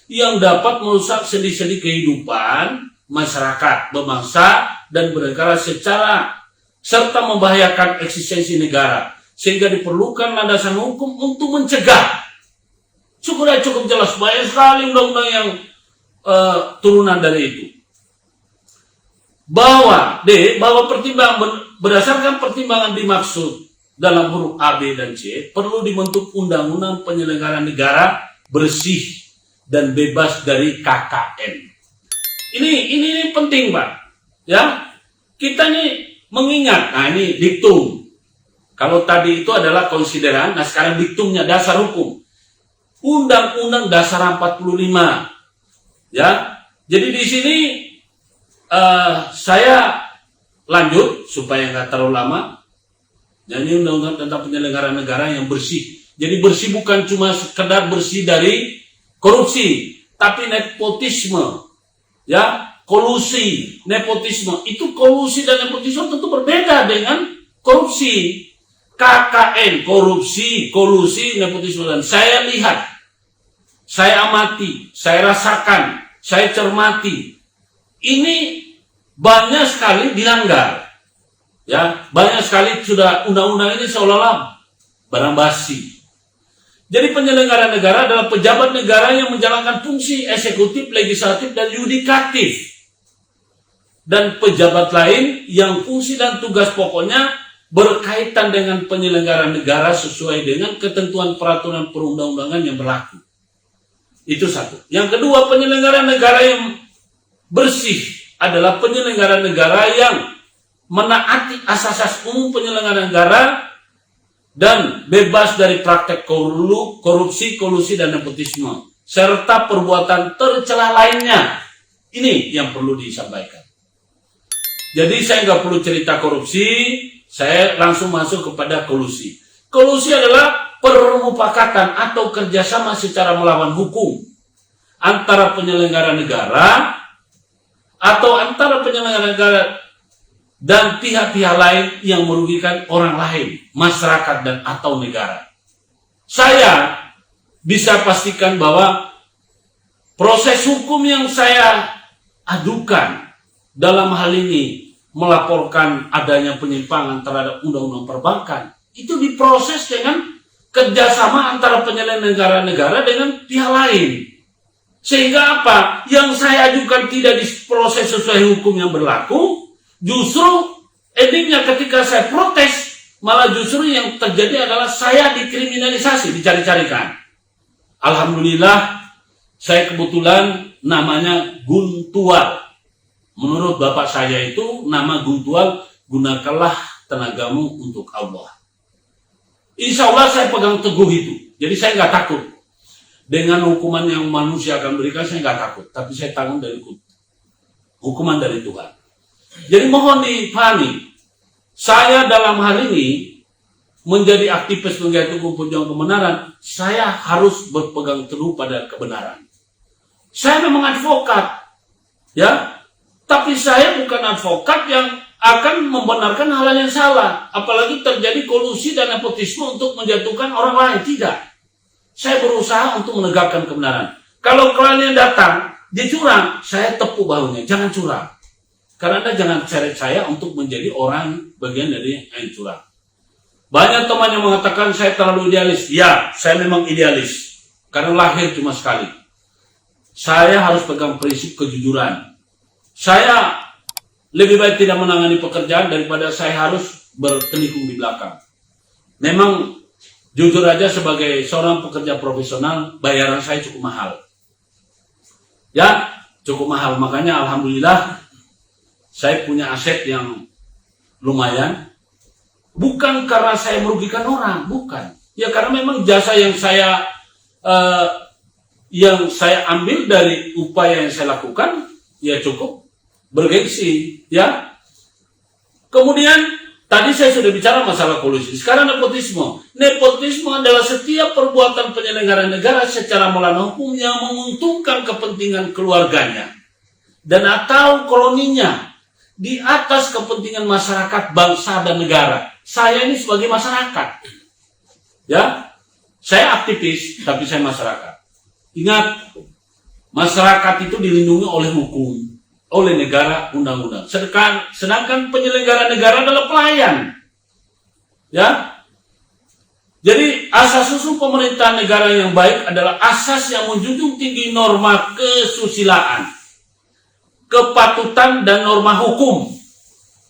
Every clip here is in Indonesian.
yang dapat merusak sendi-sendi kehidupan masyarakat, berbangsa, dan bernegara serta membahayakan eksistensi negara. Sehingga diperlukan landasan hukum untuk mencegah. Cukup jelas, banyak sekali undang-undang yang turunan dari itu. Bahwa berdasarkan pertimbangan dimaksud dalam huruf A, B, dan C, perlu dibentuk undang-undang penyelenggaraan negara bersih dan bebas dari KKN. Ini penting, Pak. Ya, kita nih mengingat, ini diktum. Kalau tadi itu adalah konsideran, nah sekarang diktumnya dasar hukum. Undang-Undang Dasar 45. Ya, jadi di sini saya lanjut supaya nggak terlalu lama. Jadi Undang-Undang tentang penyelenggaraan negara yang bersih. Jadi bersih bukan cuma sekedar bersih dari korupsi, tapi nepotisme, ya, kolusi, nepotisme. Itu kolusi dan nepotisme tentu berbeda dengan korupsi. KKN, korupsi, kolusi, nepotisme. Dan saya lihat, saya amati, saya rasakan, saya cermati, ini banyak sekali dilanggar. Ya, banyak sekali sudah undang-undang ini seolah-olah barang basi. Jadi penyelenggara negara adalah pejabat negara yang menjalankan fungsi eksekutif, legislatif, dan yudikatif. Dan pejabat lain yang fungsi dan tugas pokoknya berkaitan dengan penyelenggaraan negara sesuai dengan ketentuan peraturan perundang-undangan yang berlaku. Itu satu. Yang kedua, penyelenggaraan negara yang bersih adalah penyelenggaraan negara yang menaati asas-asas umum penyelenggaraan negara dan bebas dari praktek korupsi, kolusi, dan nepotisme, serta perbuatan tercela lainnya. Ini yang perlu disampaikan. Jadi saya nggak perlu cerita korupsi, saya langsung masuk kepada kolusi. Kolusi adalah permufakatan atau kerjasama secara melawan hukum antara penyelenggara negara atau antara penyelenggara negara dan pihak-pihak lain yang merugikan orang lain, masyarakat, dan atau negara. Saya bisa pastikan bahwa proses hukum yang saya adukan dalam hal ini melaporkan adanya penyimpangan terhadap undang-undang perbankan, itu diproses dengan kerjasama antara penyelenggara negara dengan pihak lain. Sehingga apa? Yang saya ajukan tidak diproses sesuai hukum yang berlaku, justru endingnya ketika saya protes, malah justru yang terjadi adalah saya dikriminalisasi, dicari-carikan. Alhamdulillah, saya kebetulan namanya Guntual. Menurut bapak saya itu nama Guntual, gunakanlah tenagamu untuk Allah. Insya Allah saya pegang teguh itu. Jadi saya nggak takut. Dengan hukuman yang manusia akan berikan, saya nggak takut. Tapi saya tanggung dari hukuman dari Tuhan. Jadi mohon dipahami, saya dalam hal ini menjadi aktivis penggiat hukum pejuang kebenaran, saya harus berpegang teguh pada kebenaran. Saya memang advokat, ya. Tapi saya bukan advokat yang akan membenarkan hal yang salah. Apalagi terjadi kolusi dan nepotisme untuk menjatuhkan orang lain. Tidak. Saya berusaha untuk menegakkan kebenaran. Kalau kalian datang, dia curang, saya tepuk bahunya. Jangan curang. Karena Anda jangan seret saya untuk menjadi orang bagian dari yang curang. Banyak teman yang mengatakan saya terlalu idealis. Ya, saya memang idealis. Karena lahir cuma sekali. Saya harus pegang prinsip kejujuran. Saya lebih baik tidak menangani pekerjaan daripada saya harus berkelikung di belakang. Memang jujur aja sebagai seorang pekerja profesional, bayaran saya cukup mahal. Ya, cukup mahal. Makanya alhamdulillah saya punya aset yang lumayan. Bukan karena saya merugikan orang, bukan. Ya karena memang jasa yang saya ambil dari upaya yang saya lakukan, ya cukup bergengsi, ya. Kemudian tadi saya sudah bicara masalah kolusi. Sekarang nepotisme. Nepotisme adalah setiap perbuatan penyelenggara negara secara melawan hukum yang menguntungkan kepentingan keluarganya dan atau koloninya di atas kepentingan masyarakat, bangsa, dan negara. Saya ini sebagai masyarakat, ya. Saya aktivis, tapi saya masyarakat. Ingat, Masyarakat itu dilindungi oleh hukum, oleh negara, undang-undang. Sedangkan penyelenggara negara adalah pelayan. Ya. Jadi asas usul pemerintahan negara yang baik adalah asas yang menjunjung tinggi norma kesusilaan, kepatutan, dan norma hukum.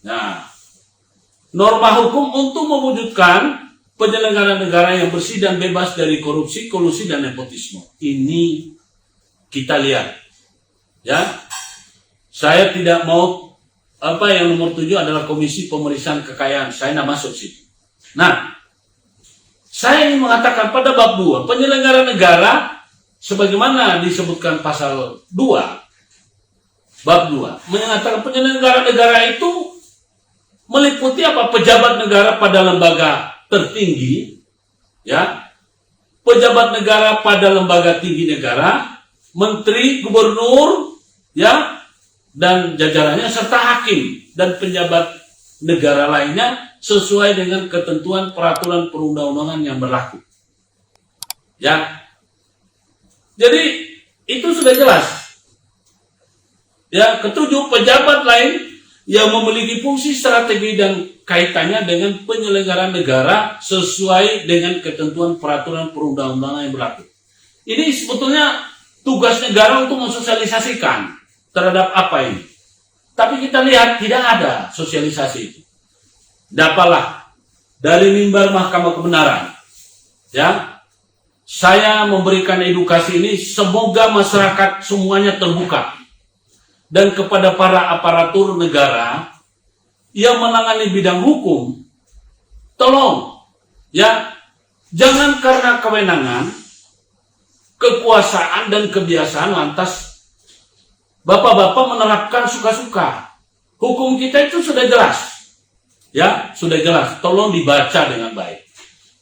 Nah, norma hukum untuk mewujudkan penyelenggara negara yang bersih dan bebas dari korupsi, kolusi, dan nepotisme. Ini kita lihat, ya. Saya tidak mau yang nomor 7 adalah Komisi Pemeriksaan Kekayaan. Saya tidak masuk situ. Nah, saya ingin mengatakan pada bab 2, penyelenggara negara sebagaimana disebutkan pasal 2, bab 2, mengatakan penyelenggara negara itu meliputi apa? Pejabat negara pada lembaga tertinggi, ya. Pejabat negara pada lembaga tinggi negara, menteri, gubernur, ya, dan jajarannya, serta hakim dan pejabat negara lainnya sesuai dengan ketentuan peraturan perundang-undangan yang berlaku. Ya. Jadi itu sudah jelas. Ya, ketujuh, pejabat lain yang memiliki fungsi strategi dan kaitannya dengan penyelenggaraan negara sesuai dengan ketentuan peraturan perundang-undangan yang berlaku. Ini sebetulnya tugas negara untuk mensosialisasikan terhadap apa ini. Tapi kita lihat tidak ada sosialisasi itu. Dapatlah dari mimbar Mahkamah Kebenaran, ya, saya memberikan edukasi ini, semoga masyarakat semuanya terbuka. Dan kepada para aparatur negara yang menangani bidang hukum, tolong, ya, jangan karena kewenangan, kekuasaan, dan kebiasaan lantas bapak-bapak menerapkan suka-suka. Hukum kita itu sudah jelas. Ya, sudah jelas. Tolong dibaca dengan baik.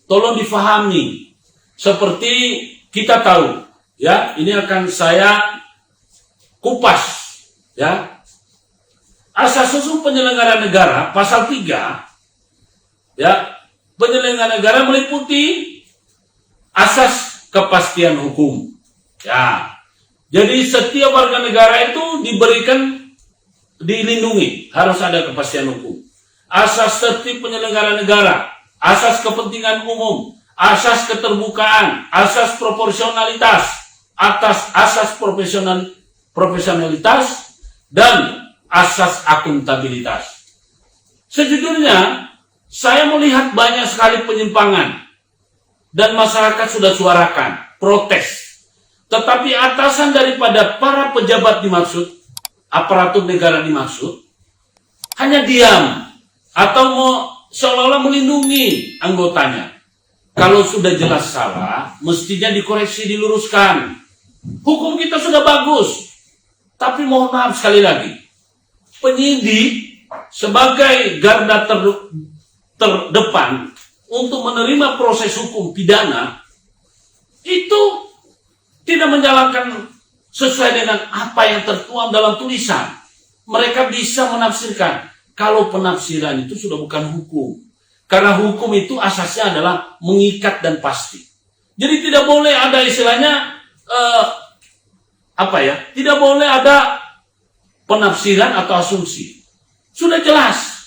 Tolong difahami. Seperti kita tahu, ya, ini akan saya kupas, ya. Asas usul penyelenggara negara pasal 3, ya, penyelenggara negara meliputi asas kepastian hukum. Ya. Jadi setiap warga negara itu dilindungi, harus ada kepastian hukum. Asas tertib penyelenggara negara, asas kepentingan umum, asas keterbukaan, asas proporsionalitas, asas profesionalitas, dan asas akuntabilitas. Sejujurnya, saya melihat banyak sekali penyimpangan dan masyarakat sudah suarakan, protes. Tetapi atasan daripada para pejabat dimaksud, aparatur negara dimaksud, hanya diam atau seolah-olah melindungi anggotanya. Kalau sudah jelas salah, mestinya dikoreksi, diluruskan. Hukum kita sudah bagus. Tapi mohon maaf sekali lagi, penyidik sebagai garda terdepan untuk menerima proses hukum pidana itu tidak menjalankan sesuai dengan apa yang tertuang dalam tulisan. Mereka bisa menafsirkan. Kalau penafsiran itu sudah bukan hukum. Karena hukum itu asasnya adalah mengikat dan pasti. Jadi tidak boleh ada istilahnya tidak boleh ada penafsiran atau asumsi. Sudah jelas.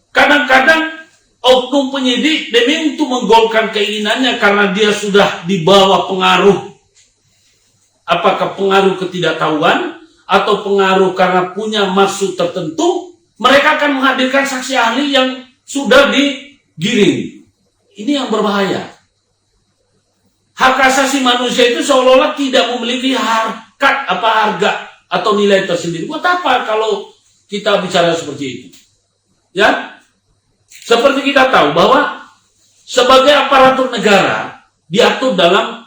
Kadang-kadang oknum penyidik demi untuk menggolkan keinginannya karena dia sudah dibawa pengaruh. Apakah pengaruh ketidaktahuan atau pengaruh karena punya maksud tertentu, mereka akan menghadirkan saksi ahli yang sudah digiring. Ini yang berbahaya. Hak asasi manusia itu seolah-olah tidak memiliki harga atau nilai tersendiri. Buat apa kalau kita bicara seperti itu? Ya, seperti kita tahu bahwa sebagai aparatur negara diatur dalam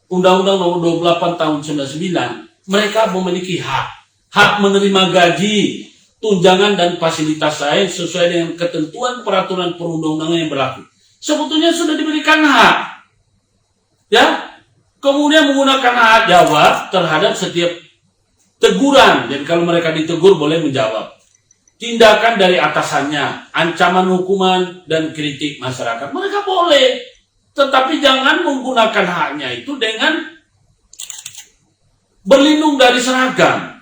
Undang-Undang Nomor 28 Tahun 99, mereka memiliki hak menerima gaji, tunjangan, dan fasilitas lain sesuai dengan ketentuan peraturan perundang-undangan yang berlaku. Sebetulnya sudah diberikan hak, ya. Kemudian menggunakan hak jawab terhadap setiap teguran. Jadi kalau mereka ditegur boleh menjawab. Tindakan dari atasannya, ancaman hukuman, dan kritik masyarakat, mereka boleh. Tetapi jangan menggunakan haknya itu dengan berlindung dari seragam.